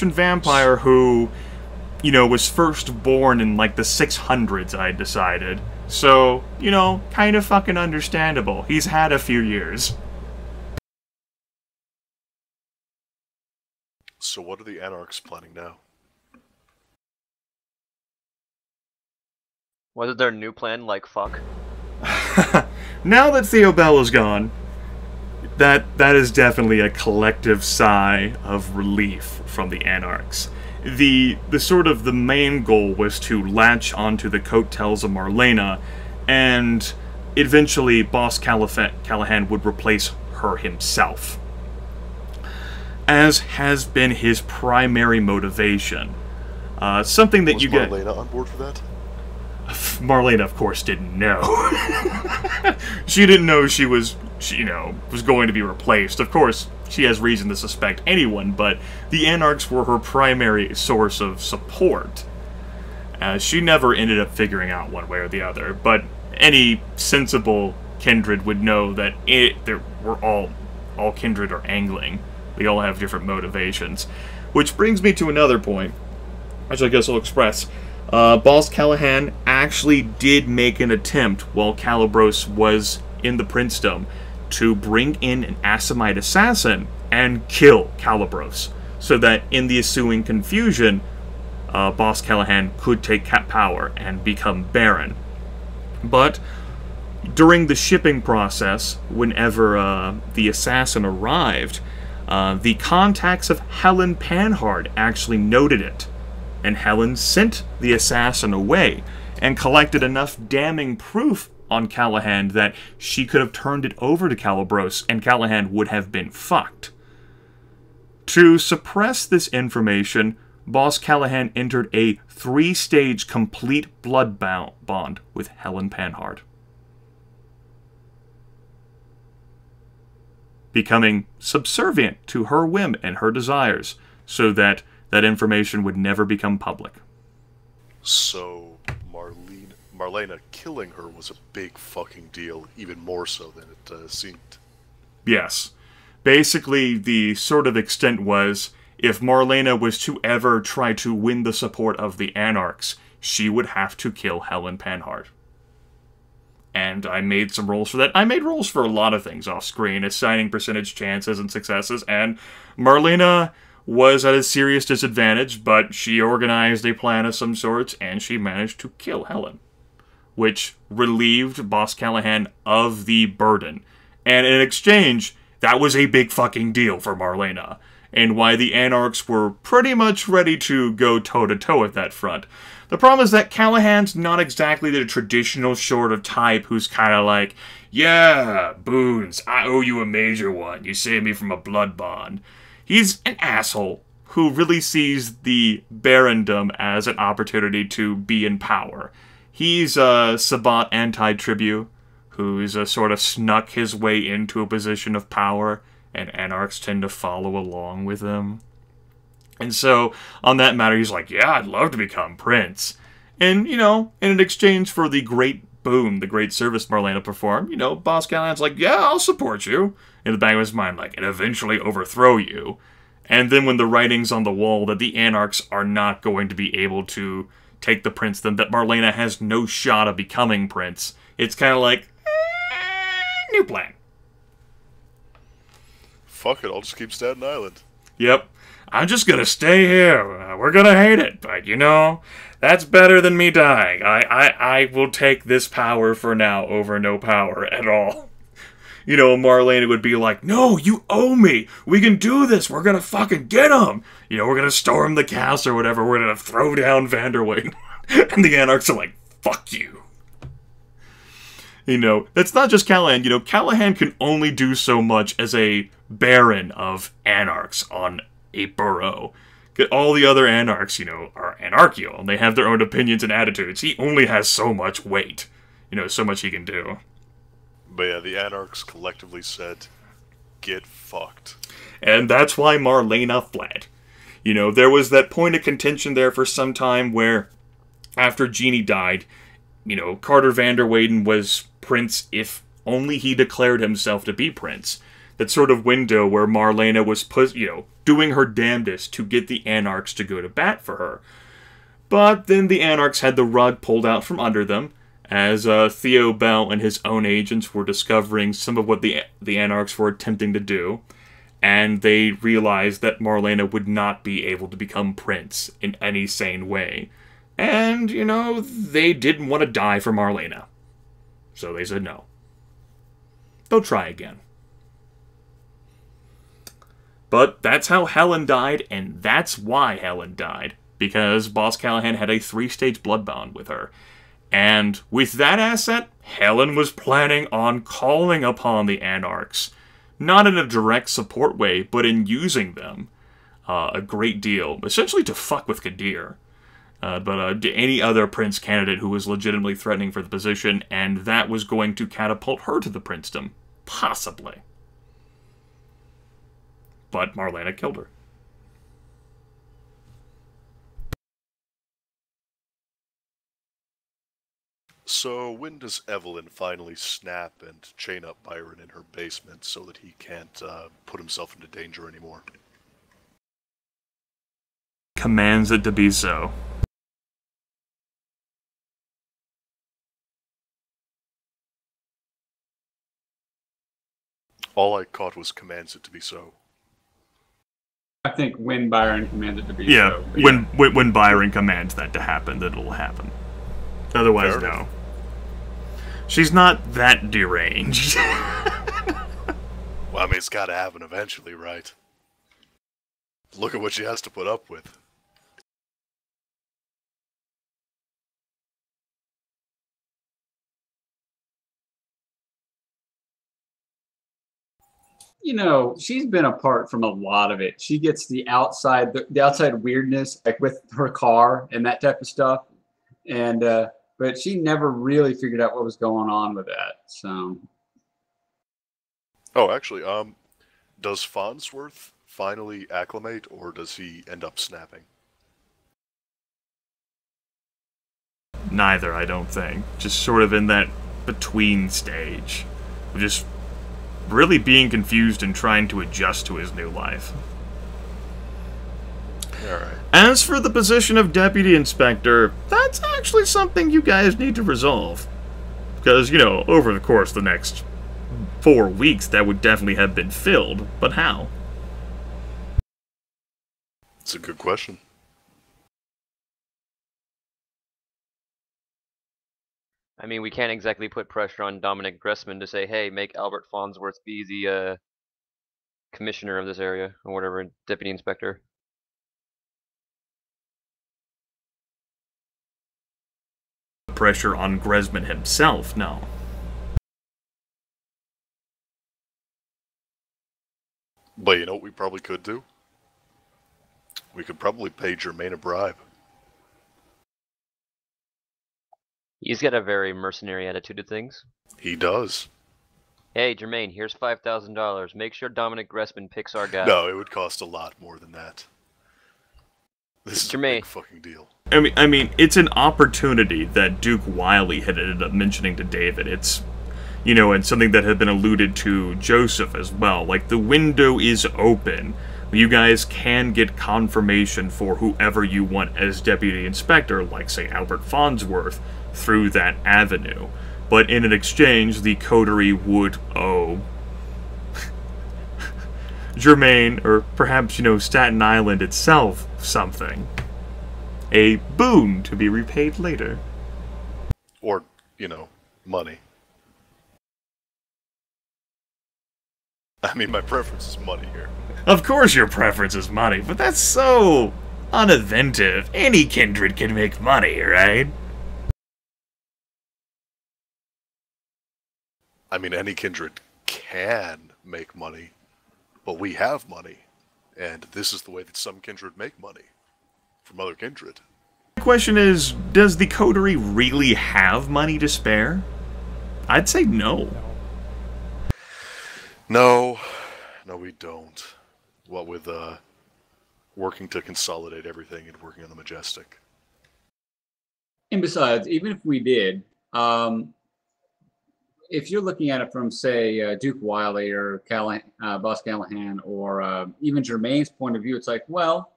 vampire who, you know, was first born in, like, the 600s, I decided. So, you know, kind of fucking understandable. He's had a few years. So what are the Anarchs planning now? What is their new plan like? Fuck. Now that Theobel is gone, that is definitely a collective sigh of relief from the Anarchs. The sort of the main goal was to latch onto the coattails of Marlena, and eventually Boss Callahan would replace her himself, as has been his primary motivation. Something that was you get... Marlena on board for that? Marlena, of course, didn't know. She didn't know she was going to be replaced. Of course, she has reason to suspect anyone, but the Anarchs were her primary source of support. She never ended up figuring out one way or the other, but any sensible kindred would know that we're all kindred are angling. We all have different motivations. Which brings me to another point, which I guess I'll express. Boss Callahan actually did make an attempt while Calibros was in the princedom to bring in an Assamite assassin and kill Calibros, so that in the ensuing confusion, Boss Callahan could take power and become Baron. But during the shipping process, whenever the assassin arrived, the contacts of Helen Panhard actually noted it, and Helen sent the assassin away and collected enough damning proof on Callahan that she could have turned it over to Calibros, and Callahan would have been fucked. To suppress this information, Boss Callahan entered a 3-stage complete blood bond with Helen Panhard, becoming subservient to her whim and her desires, so that information would never become public. So, Marlena killing her was a big fucking deal, even more so than it seemed. Yes. Basically, the sort of extent was, if Marlena was to ever try to win the support of the Anarchs, she would have to kill Helen Panhard. And I made some rolls for that. I made rolls for a lot of things off-screen, assigning percentage chances and successes, and Marlena was at a serious disadvantage, but she organized a plan of some sorts, and she managed to kill Helen, which relieved Boss Callahan of the burden. And in exchange, that was a big fucking deal for Marlena, and why the Anarchs were pretty much ready to go toe-to-toe at that front. The problem is that Callahan's not exactly the traditional sort of type who's kind of like, yeah, Boons, I owe you a major one. You saved me from a blood bond. He's an asshole who really sees the barondom as an opportunity to be in power. He's a Sabbat anti-tribu who's sort of snuck his way into a position of power, and Anarchs tend to follow along with him. And so, on that matter, he's like, yeah, I'd love to become prince. And, you know, in exchange for the great boon, the great service Marlena performed, you know, Boss Callahan's like, yeah, I'll support you. In the back of his mind, like, and eventually overthrow you. And then when the writing's on the wall that the Anarchs are not going to be able to take the princedom, that Marlena has no shot of becoming prince, it's kind of like, new plan. Fuck it, I'll just keep Staten Island. Yep. I'm just gonna stay here. We're gonna hate it, but, you know, that's better than me dying. I will take this power for now over no power at all. You know, Marlena would be like, no, you owe me. We can do this. We're gonna fucking get him. You know, we're gonna storm the castle or whatever. We're gonna throw down Vanderwayne. And the Anarchs are like, fuck you. You know, that's not just Callahan. You know, Callahan can only do so much as a baron of Anarchs on a borough. All the other Anarchs, you know, are anarchical, and they have their own opinions and attitudes. He only has so much weight. You know, so much he can do. But yeah, the Anarchs collectively said, get fucked. And that's why Marlena fled. You know, there was that point of contention there for some time where, after Jeannie died, you know, Carter Vanderweyden was prince if only he declared himself to be prince. that sort of window where Marlena was, doing her damnedest to get the Anarchs to go to bat for her. But then the Anarchs had the rug pulled out from under them, as Theo Bell and his own agents were discovering some of what the Anarchs were attempting to do, and they realized that Marlena would not be able to become Prince in any sane way. And, they didn't want to die for Marlena. So they said no. They'll try again. But that's how Helen died, and that's why Helen died. Because Boss Callahan had a 3-stage blood bond with her. And with that asset, Helen was planning on calling upon the Anarchs. Not in a direct support way, but in using them a great deal. Essentially to fuck with Kadir. But any other Prince candidate who was legitimately threatening for the position, and that was going to catapult her to the princedom. Possibly. But Marlena killed her. So when does Evelyn finally snap and chain up Byron in her basement so that he can't put himself into danger anymore? Commands it to be so. All I caught was commands it to be so. I think when Byron commands it to be yeah, so. When Byron commands that to happen, that it'll happen. Otherwise, Fair no. enough. She's not that deranged. Well, I mean, it's gotta happen eventually, right? Look at what she has to put up with. She's been apart from a lot of it. She gets the outside weirdness, like with her car and that type of stuff. And, but she never really figured out what was going on with that, so. Oh, actually, does Farnsworth finally acclimate, or does he end up snapping? Neither, I don't think. Just sort of in that between stage. Just really being confused and trying to adjust to his new life. Alright. As for the position of Deputy Inspector, that's actually something you guys need to resolve. Because, over the course of the next 4 weeks, that would definitely have been filled. But how? It's a good question. I mean, we can't exactly put pressure on Dominic Gressman to say, hey, make Albert Farnsworth be the commissioner of this area, or whatever, deputy inspector. Pressure on Gressman himself, no. But you know what we probably could do? We could probably pay Jermaine a bribe. He's got a very mercenary attitude to things. He does. Hey, Jermaine, here's $5,000. Make sure Dominic Gressman picks our guy. No, it would cost a lot more than that. This is a big fucking deal. I mean, it's an opportunity that Duke Wiley had ended up mentioning to David. It's, and something that had been alluded to Joseph as well. Like, the window is open. You guys can get confirmation for whoever you want as Deputy Inspector, like, say, Albert Farnsworth, through that avenue. But in an exchange, the coterie would owe Jermaine, or perhaps, Staten Island itself, something. A boon to be repaid later. Or, money. I mean, my preference is money here. Of course your preference is money, but that's so uninventive. Any kindred can make money, right? I mean, any kindred can make money, but we have money, and this is the way that some kindred make money from other kindred. The question is, does the coterie really have money to spare? I'd say no. No, we don't. What with working to consolidate everything and working on the Majestic. And besides, even if we did, if you're looking at it from, say, Duke Wiley or Boss Callahan, or even Jermaine's point of view, it's like, well,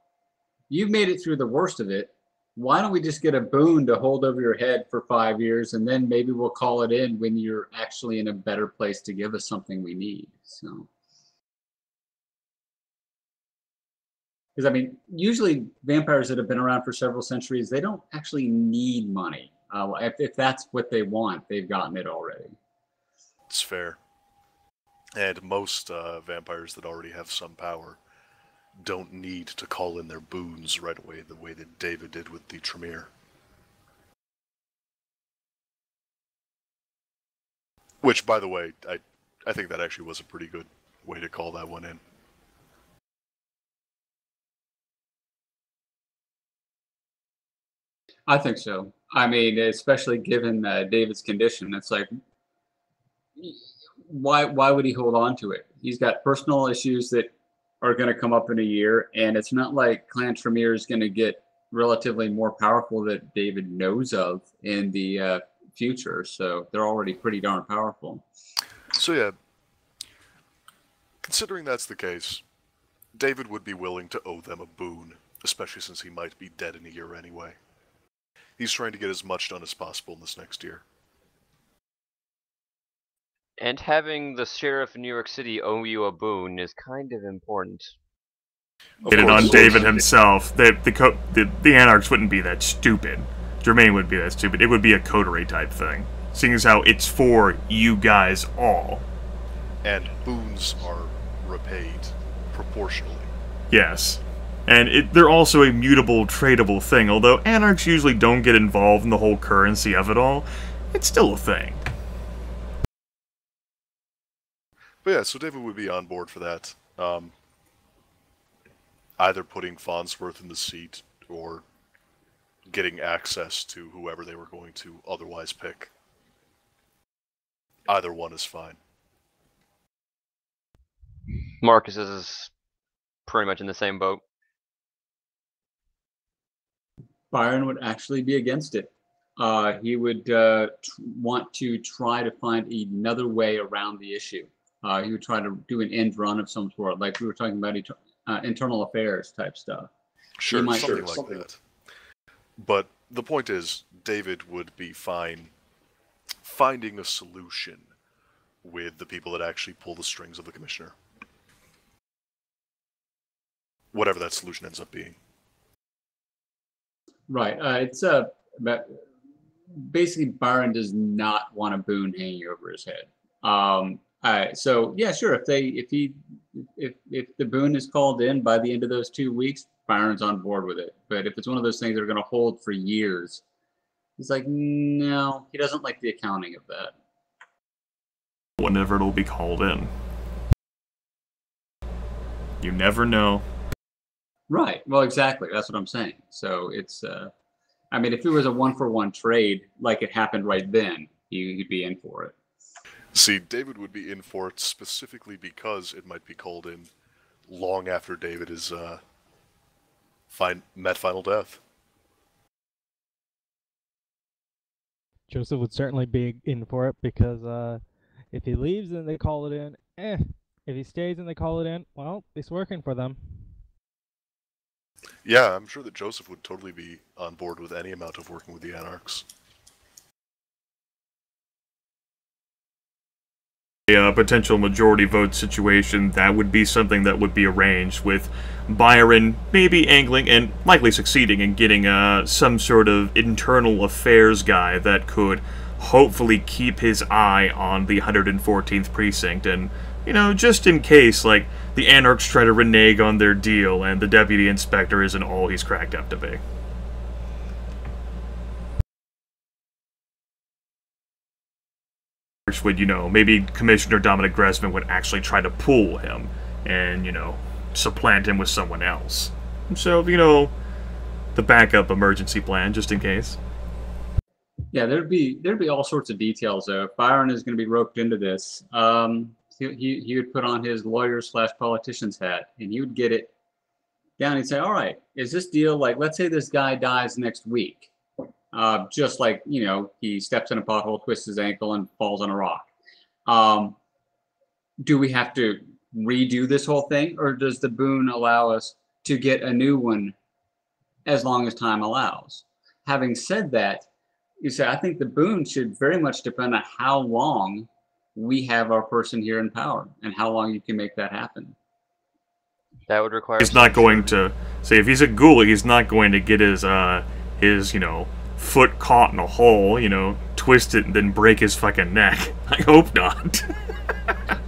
you've made it through the worst of it. Why don't we just get a boon to hold over your head for 5 years, and then maybe we'll call it in when you're actually in a better place to give us something we need. So, because I mean, usually vampires that have been around for several centuries, they don't actually need money. If that's what they want, they've gotten it already. It's fair. And most vampires that already have some power don't need to call in their boons right away the way that David did with the Tremere. Which, by the way, I think that actually was a pretty good way to call that one in. I think so. I mean, especially given David's condition, it's like, why would he hold on to it? He's got personal issues that are going to come up in a year, and it's not like Clan Tremere is going to get relatively more powerful that David knows of in the future. So they're already pretty darn powerful. So yeah, considering that's the case, David would be willing to owe them a boon, especially since he might be dead in a year anyway. He's trying to get as much done as possible in this next year. And having the sheriff of New York City owe you a boon is kind of important. Get it on David himself. The Anarchs wouldn't be that stupid. Jermaine wouldn't be that stupid. It would be a coterie type thing. Seeing as how it's for you guys all. And boons are repaid proportionally. Yes. And they're also a mutable, tradable thing. Although Anarchs usually don't get involved in the whole currency of it all, it's still a thing. But yeah, so David would be on board for that. Either putting Farnsworth in the seat or getting access to whoever they were going to otherwise pick. Either one is fine. Marcus is pretty much in the same boat. Byron would actually be against it. He would want to try to find another way around the issue. He would try to do an end run of some sort, like we were talking about internal affairs type stuff. Sure, something like that. But the point is, David would be fine finding a solution with the people that actually pull the strings of the commissioner. Whatever that solution ends up being. Right. It's basically Byron does not want a boon hanging over his head. So yeah, sure. If the boon is called in by the end of those 2 weeks, Byron's on board with it. But if it's one of those things that are going to hold for years, he's like, no, he doesn't like the accounting of that. Whenever it'll be called in, you never know. Right. Well, exactly. That's what I'm saying. So it's, I mean, if it was a 1-for-1 trade like it happened right then, he'd be in for it. See, David would be in for it specifically because it might be called in long after David is met final death. Joseph would certainly be in for it because if he leaves and they call it in, if he stays and they call it in, well, it's working for them. Yeah, I'm sure that Joseph would totally be on board with any amount of working with the Anarchs. A potential majority vote situation, that would be something that would be arranged with Byron maybe angling and likely succeeding in getting some sort of internal affairs guy that could hopefully keep his eye on the 114th precinct, and you know, just in case like the Anarchs try to renege on their deal and the deputy inspector isn't all he's cracked up to be. Would, you know, maybe Commissioner Dominic Gressman would actually try to pull him and, you know, supplant him with someone else. So, you know, the backup emergency plan, just in case. Yeah, there'd be all sorts of details though. If Byron is going to be roped into this, he would put on his lawyer/politician's hat, and he would get it down. He'd say, all right, is this deal, like, let's say this guy dies next week. Just like, you know, he steps in a pothole, twists his ankle, and falls on a rock. Do we have to redo this whole thing, or does the boon allow us to get a new one as long as time allows? Having said that, you say I think the boon should very much depend on how long we have our person here in power and how long you can make that happen. That would require. He's not going to say if he's a ghoul, he's not going to get his foot caught in a hole, twist it and then break his fucking neck. I hope not.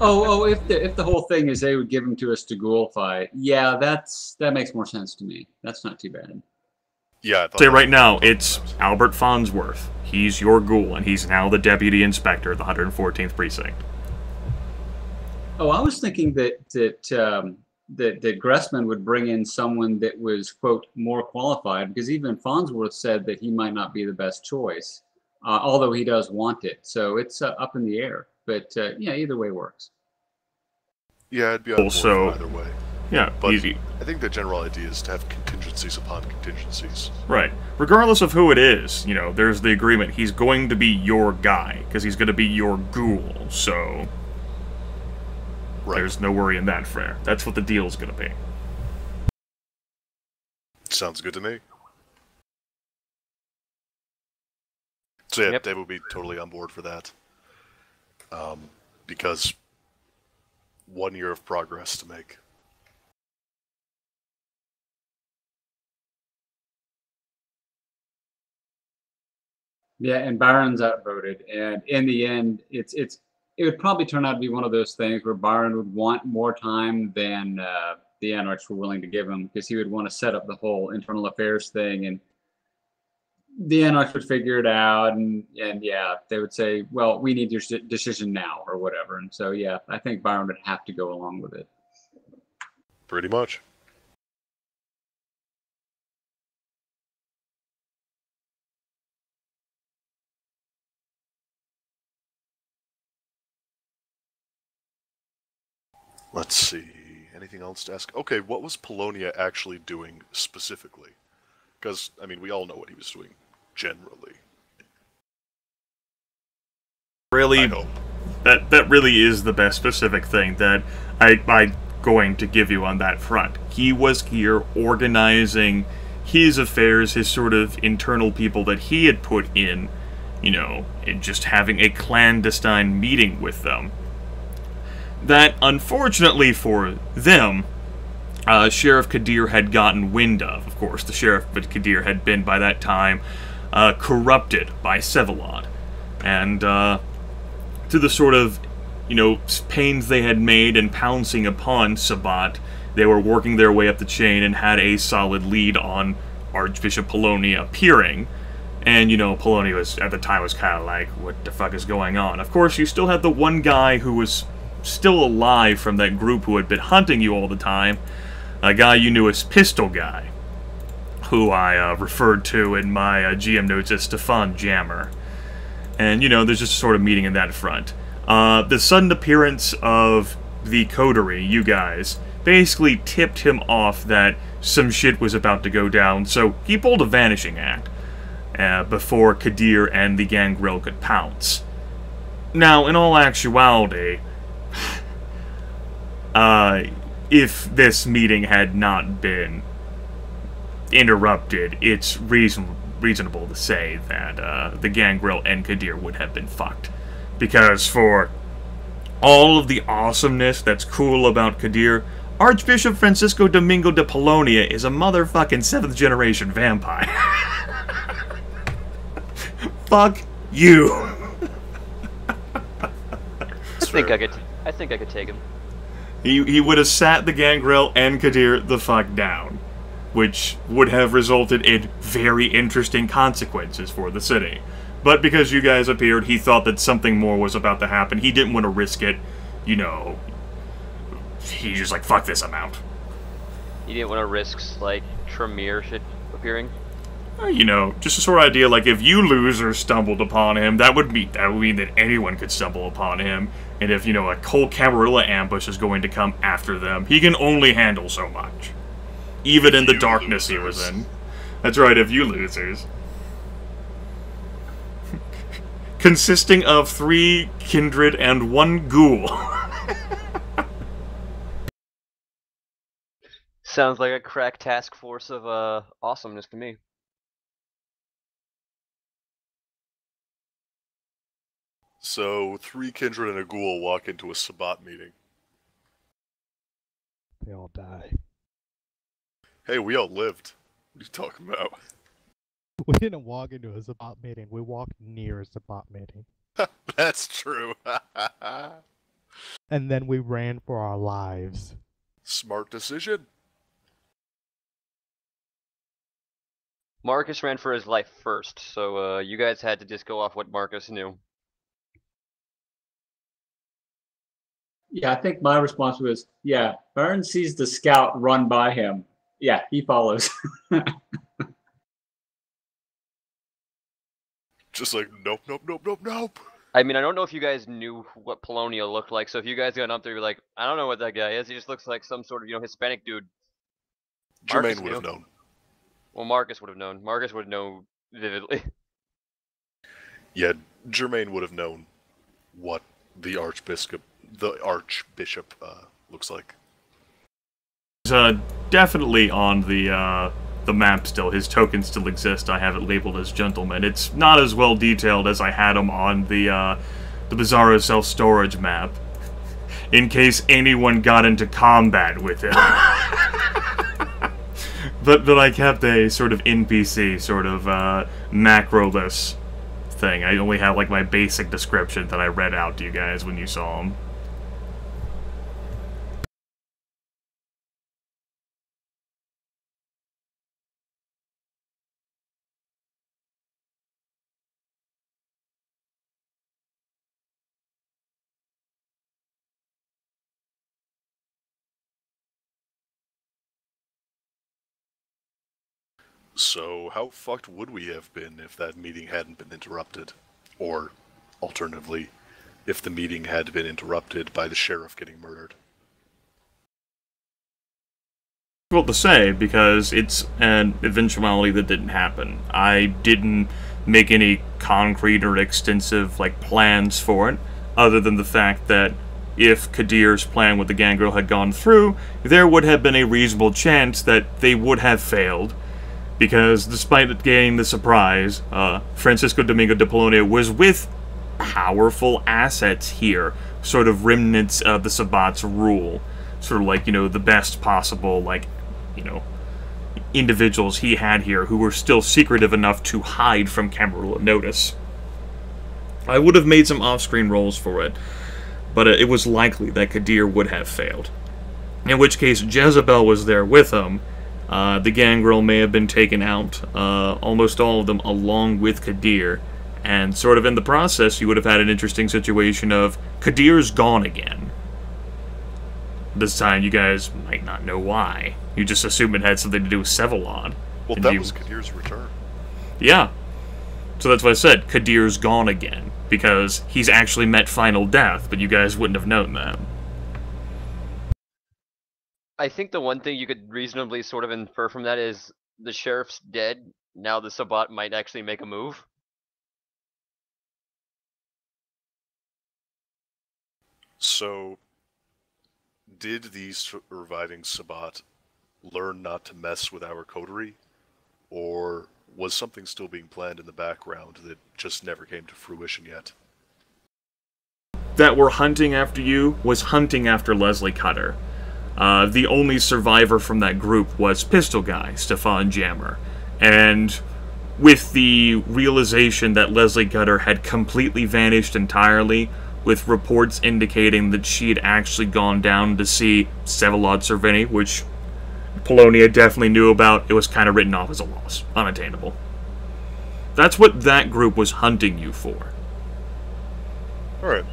If the whole thing is they would give him to us to ghoulify, yeah, that makes more sense to me. That's not too bad. Yeah. Say right now, it's Albert Farnsworth. He's your ghoul, and he's now the deputy inspector of the 114th precinct. Oh, I was thinking that Gressman would bring in someone that was, quote, more qualified, because even Farnsworth said that he might not be the best choice, although he does want it. So it's up in the air. But yeah, either way works. Yeah, it'd be on board for either way. Yeah, but easy. I think the general idea is to have contingencies upon contingencies. Right. Regardless of who it is, there's the agreement. He's going to be your guy, because he's going to be your ghoul, so... Right. There's no worry in that, Frere. That's what the deal's going to be. Sounds good to me. So yeah, yep. Dave will be totally on board for that. Because 1 year of progress to make. Yeah, and Byron's outvoted, and in the end, it would probably turn out to be one of those things where Byron would want more time than the Anarchs were willing to give him, because he would want to set up the whole internal affairs thing, and the Anarchs would figure it out, and yeah, they would say, well, we need your decision now, or whatever, and so yeah, I think Byron would have to go along with it. Pretty much. Let's see. Anything else to ask? Okay, what was Polonia actually doing specifically? Because, I mean, we all know what he was doing, generally. Really, I hope. That really is the best specific thing that I'm going to give you on that front. He was here organizing his affairs, his sort of internal people that he had put in, and just having a clandestine meeting with them. That, unfortunately for them, Sheriff Kadir had gotten wind of. Of course, the Sheriff Kadir had been, by that time, corrupted by Vsevolod. And, to the sort of, pains they had made in pouncing upon Sabat, they were working their way up the chain and had a solid lead on Archbishop Polonia appearing. And, Polonia was, at the time, was kind of like, what the fuck is going on? Of course, you still had the one guy who was still alive from that group who had been hunting you all the time, a guy you knew as Pistol Guy, who I referred to in my GM notes as Stefan Jammer. And, there's just a sort of meeting in that front. The sudden appearance of the coterie, you guys, basically tipped him off that some shit was about to go down, so he pulled a vanishing act before Kadir and the Gangrel could pounce. Now, in all actuality, if this meeting had not been interrupted, it's reasonable to say that the Gangrel and Kadir would have been fucked. Because for all of the awesomeness that's cool about Kadir, Archbishop Francisco Domingo de Polonia is a motherfucking 7th generation vampire. Fuck you. I think I could take him. He would have sat the Gangrel and Kadir the fuck down, which would have resulted in very interesting consequences for the city. But because you guys appeared, he thought that something more was about to happen. He didn't want to risk it, He just like, fuck this, I'm out. You didn't want to risk, like, Tremere shit appearing? Just a sort of idea, like, if you losers stumbled upon him, that would mean that anyone could stumble upon him. And if, a Cole Camarilla ambush is going to come after them, he can only handle so much. Even in the darkness he was in. That's right, if you losers. consisting of 3 kindred and 1 ghoul. Sounds like a crack task force of awesomeness to me. So, 3 kindred and a ghoul walk into a Sabbat meeting. They all die. Hey, we all lived. What are you talking about? We didn't walk into a Sabbat meeting. We walked near a Sabbat meeting. That's true. And then we ran for our lives. Smart decision. Marcus ran for his life first, so you guys had to just go off what Marcus knew. Yeah, I think my response was, yeah, Burns sees the scout run by him. Yeah, he follows. Just like, nope, nope, nope, nope, nope. I mean, I don't know if you guys knew what Polonia looked like, so if you guys got up there, you're like, I don't know what that guy is. He just looks like some sort of, Hispanic dude. Marcus Jermaine would have known. Well, Marcus would have known. Marcus would know vividly. Yeah, Jermaine would have known what the Archbishop looks like. He's definitely on the map still. His tokens still exist. I have it labeled as gentleman. It's not as well detailed as I had him on the Bizarro self-storage map, in case anyone got into combat with him. But I kept a sort of NPC, sort of macroless thing. I only have like my basic description that I read out to you guys when you saw him. So, how fucked would we have been if that meeting hadn't been interrupted? Or, alternatively, if the meeting had been interrupted by the sheriff getting murdered? Well to say, because it's an eventuality that didn't happen. I didn't make any concrete or extensive, plans for it, other than the fact that if Kadir's plan with the gangrel had gone through, there would have been a reasonable chance that they would have failed. Because despite getting the surprise, Francisco Domingo de Polonia was with powerful assets here, sort of remnants of the Sabbat's rule. Sort of like, the best possible, individuals he had here who were still secretive enough to hide from camera notice. I would have made some off-screen rolls for it, but it was likely that Kadir would have failed. In which case, Jezebel was there with him. The gangrel may have been taken out, almost all of them, along with Kadir, and sort of in the process, you would have had an interesting situation of Kadir's gone again. This time, you guys might not know why. You just assume it had something to do with Sevalod. Well, that was Kadir's return. Yeah. So that's why I said, Kadir's gone again, because he's actually met final death, but you guys wouldn't have known that. I think the one thing you could reasonably sort of infer from that is the sheriff's dead. Now the Sabbat might actually make a move. So, did the surviving Sabbat learn not to mess with our coterie? Or was something still being planned in the background that just never came to fruition yet? That were hunting after you was hunting after Leslie Cutter. The only survivor from that group was Pistol Guy, Stefan Jammer. And with the realization that Leslie Cutter had completely vanished entirely, with reports indicating that she had actually gone down to see Sevalod Cervini, which Polonia definitely knew about, it was kind of written off as a loss. Unattainable. That's what that group was hunting you for. Alright.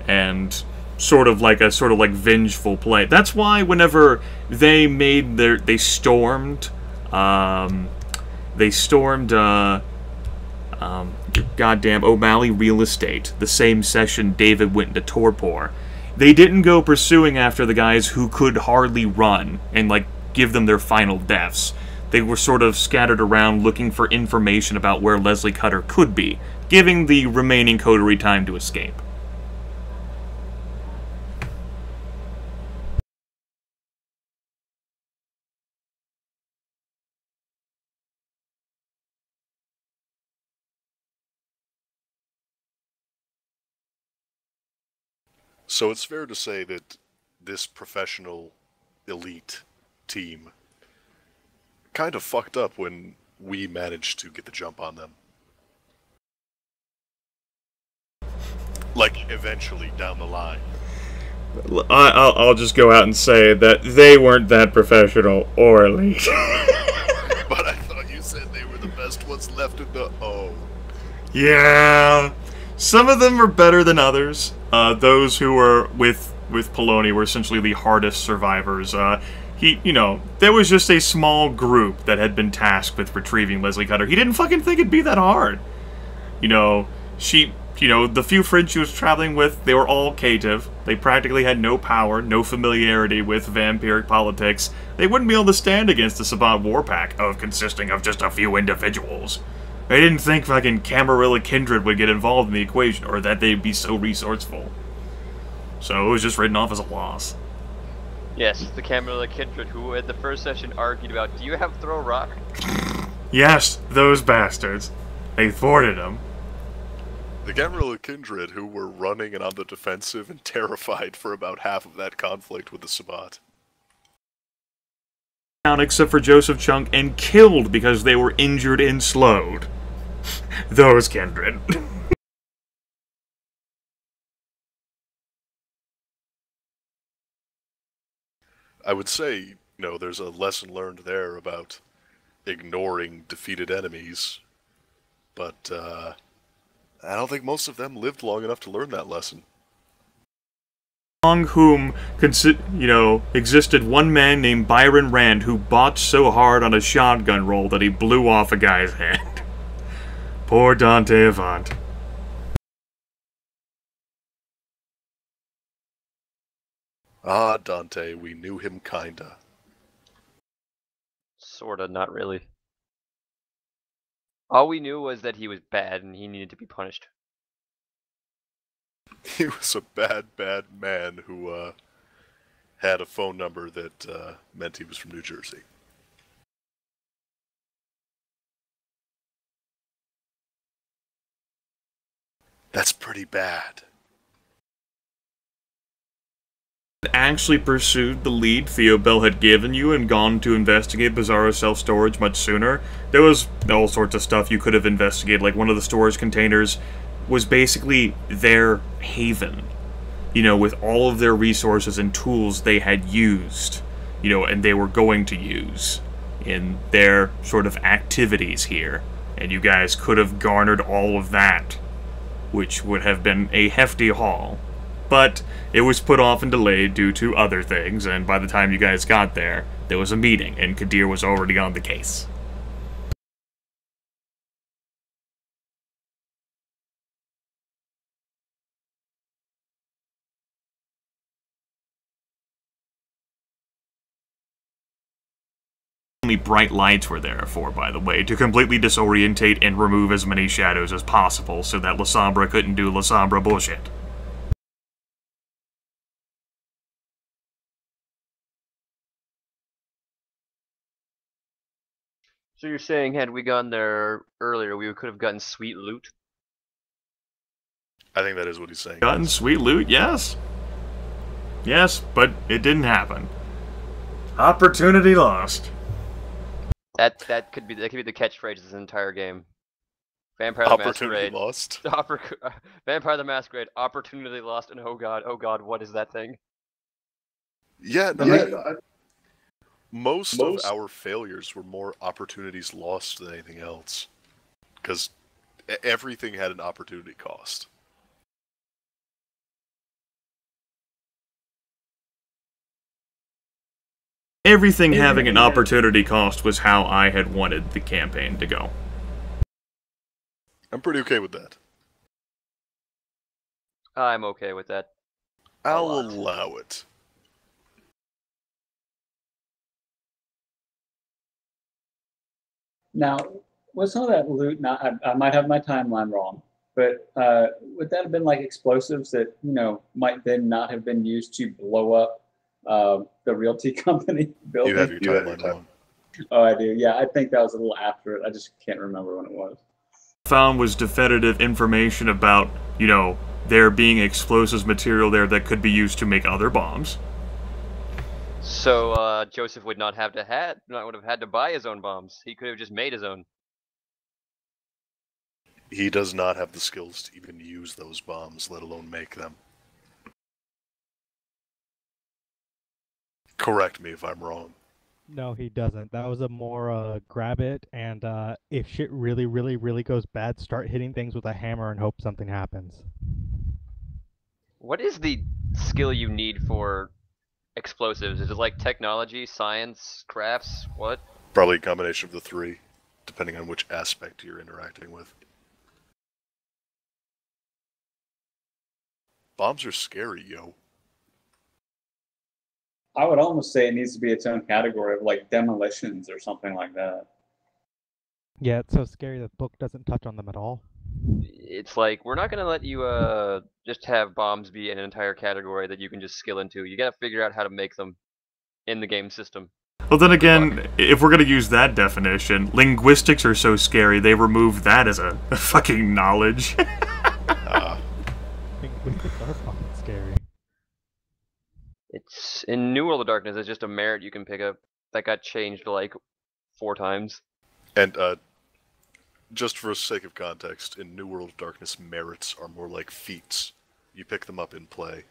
And sort of like vengeful play. That's why whenever they made they stormed goddamn O'Malley Real Estate, the same session David went into torpor, they didn't go pursuing after the guys who could hardly run and give them their final deaths. they were sort of scattered around looking for information about where Leslie Cutter could be, giving the remaining coterie time to escape. So it's fair to say that this professional elite team kind of fucked up when we managed to get the jump on them. Like, eventually down the line. I'll just go out and say that they weren't that professional or elite. But I thought you said they were the best ones left in the O. Yeah, some of them were better than others. Those who were with Poloni were essentially the hardest survivors. There was just a small group that had been tasked with retrieving Leslie Cutter. He didn't fucking think it'd be that hard. The few friends she was traveling with, they were all cative. They practically had no power, no familiarity with vampiric politics. They wouldn't be able to stand against the Sabbat Warpack consisting of just a few individuals. They didn't think fucking Camarilla Kindred would get involved in the equation, or that they'd be so resourceful. So it was just written off as a loss. Yes, the Camarilla Kindred, who at the first session argued about, do you have throw rock? Yes, those bastards. They thwarted him. The Camarilla Kindred, who were running and on the defensive and terrified for about half of that conflict with the Sabbat. Except for Joseph Chunk, and killed because they were injured and slowed. Those Kindred. I would say, there's a lesson learned there about ignoring defeated enemies, but I don't think most of them lived long enough to learn that lesson. Among whom, existed one man named Byron Rand who botched so hard on a shotgun roll that he blew off a guy's hand. Poor Dante Avant. Ah, Dante, we knew him kinda. Sorta, not really. All we knew was that he was bad and he needed to be punished. He was a bad, bad man who had a phone number that meant he was from New Jersey. That's pretty bad. Actually pursued the lead Theobel had given you and gone to investigate Bizarro self-storage much sooner. There was all sorts of stuff you could have investigated, like one of the storage containers was basically their haven, with all of their resources and tools they had used, and they were going to use in their sort of activities here. And you guys could have garnered all of that, which would have been a hefty haul. But it was put off and delayed due to other things, and by the time you guys got there, there was a meeting, and Kadir was already on the case. Only bright lights were there for, by the way, to completely disorientate and remove as many shadows as possible so that La Sombra couldn't do La Sombra bullshit. So you're saying had we gone there earlier, we could have gotten sweet loot? I think that is what he's saying. Gotten sweet loot, yes. Yes, but it didn't happen. Opportunity lost. That could be the catchphrase of this entire game. Vampire the Opportunity Masquerade. lost. Vampire the Masquerade. Opportunity lost, and oh god, what is that thing? Yeah, most of our failures were more opportunities lost than anything else. Because everything had an opportunity cost. Everything having an opportunity cost was how I had wanted the campaign to go. I'm pretty okay with that. I'm okay with that. I'll allow it. Now, was some of that loot not? I might have my timeline wrong, but would that have been like explosives that might then not have been used to blow up the realty company building? You have your timeline wrong. Oh, I do. Yeah, I think that was a little after it. I just can't remember when it was. Found was definitive information about, there being explosives material there that could be used to make other bombs. So Joseph would not have had to buy his own bombs. He could have just made his own. He does not have the skills to even use those bombs, let alone make them. Correct me if I'm wrong. No, he doesn't. That was a more grab it, and if shit really, really, really goes bad, start hitting things with a hammer and hope something happens. What is the skill you need for explosives? Is it like technology, science, crafts? What? Probably a combination of the three, depending on which aspect you're interacting with. Bombs are scary, yo. I would almost say it needs to be its own category of like demolitions or something like that. Yeah, it's so scary the book doesn't touch on them at all. It's like, we're not gonna let you just have bombs be an entire category that you can just skill into. You gotta figure out how to make them in the game system. Well, then again, if we're gonna use that definition, linguistics are so scary they removed that as a fucking knowledge. Linguistics are fucking scary. It's in New World of Darkness. It's just a merit you can pick up that got changed like 4 times. And just for sake of context, in New World of Darkness, merits are more like feats. You pick them up in play.